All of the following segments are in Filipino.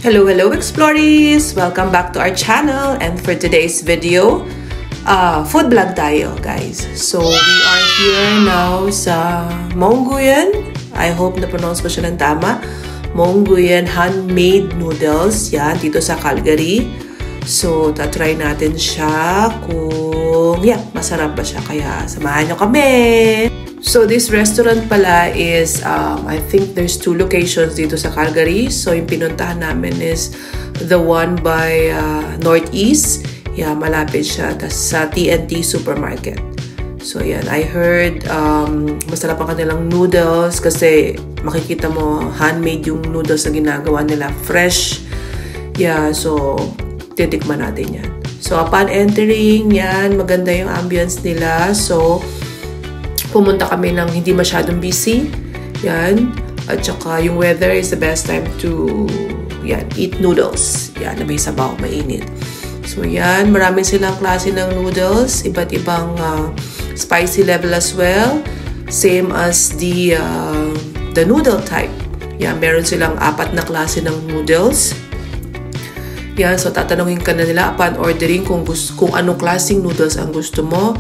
Hello Explorees! Welcome back to our channel, and for today's video, food vlog tayo guys. So we are here now sa Mongguyen. I hope na-pronounce ko siya ng tama. Mongguyen handmade noodles. Yan, dito sa Calgary. So tatry natin siya kung masarap ba siya. Kaya samahan nyo kami! So this restaurant pala is, I think there's 2 locations dito sa Calgary. So yung pinuntahan namin is the one by Northeast. Yeah, malapit siya sa TNT Supermarket. So yan, I heard masarap ang kanilang noodles kasi makikita mo handmade yung noodles na ginagawa nila, fresh. Yeah, so titikman natin yan. So upon entering, yan, maganda yung ambience nila. So pumunta kami ng hindi masyadong busy. Yan. At saka yung weather is the best time to eat noodles. Yan, na may sabaw, mainit. So yan, marami silang klase ng noodles. Iba't ibang spicy level as well. Same as the noodle type. Yan, meron silang 4 na klase ng noodles. Yan, so tatanungin ka na nila upon ordering kung anong klaseng noodles ang gusto mo.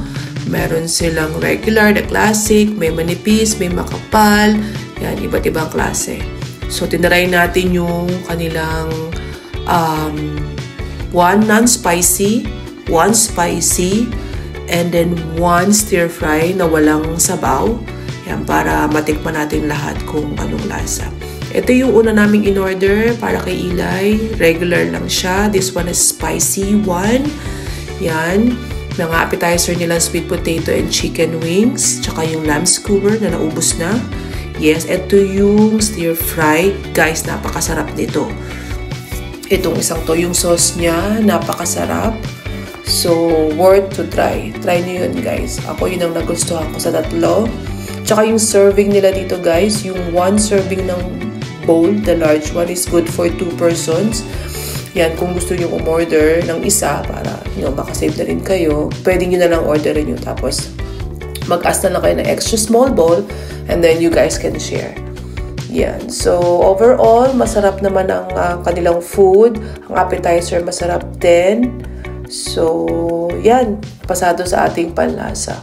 Meron silang regular, the classic, may manipis, may makapal. Yan, iba't ibang klase. So, tinaray natin yung kanilang 1 non-spicy, 1 spicy, and then 1 stir-fry na walang sabaw. Yan, para matikman natin lahat kung anong lasa. Ito yung una naming in-order para kay Eli. Regular lang siya. This one is spicy one. Yan. Mga appetizer nila, sweet potato and chicken wings. Tsaka yung lamb skewer na naubos na. Yes, ito yung stir fry. Guys, napakasarap nito. Itong isang to, yung sauce niya, napakasarap. So, worth to try. Try nyo yun, guys. Ako yun ang nagustuhan ko sa 3. Tsaka yung serving nila dito, guys. Yung 1 serving ng bowl, the large one, is good for 2 persons. Yan, kung gusto nyo umorder ng isa para makasave na rin kayo, pwede nyo na lang orderin nyo. Tapos, mag-ask na lang kayo ng extra small bowl and then you guys can share. Yan. So, overall, masarap naman ang kanilang food. Ang appetizer, masarap din. So, yan. Pasado sa ating panlasa.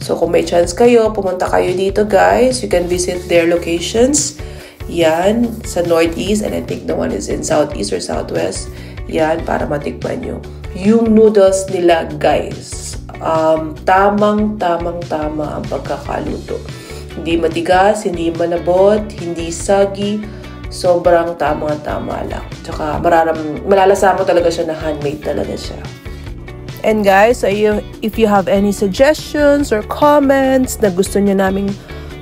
So, kung may chance kayo, pumunta kayo dito, guys. You can visit their locations. Yan, sa Northeast, and I think the one is in Southeast or Southwest. Yan, para matikman nyo. Yung noodles nila, guys, tamang-tama ang pagkakaluto. Hindi matigas, hindi malabot, hindi soggy. Sobrang tama lang. Tsaka malalasa mo talaga siya na handmade talaga siya. And guys, if you have any suggestions or comments na gusto nyo naming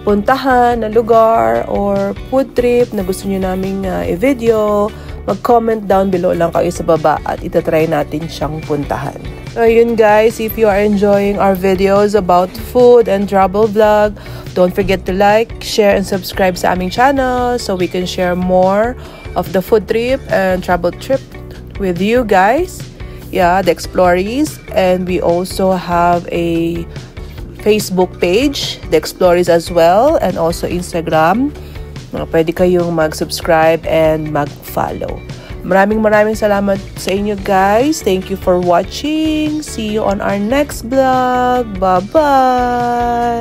puntahan na lugar or food trip na gusto nyo naming i-video, mag-comment down below lang kayo sa baba at itatry natin siyang puntahan. So yun guys, if you are enjoying our videos about food and travel vlog, don't forget to like, share, and subscribe sa aming channel so we can share more of the food trip and travel trip with you guys. Yeah, the Explorees. And we also have a Facebook page, The Explorees as well, and also Instagram. Pwede kayong mag-subscribe and mag-follow. Maraming salamat sa inyo guys. Thank you for watching. See you on our next vlog. Bye-bye!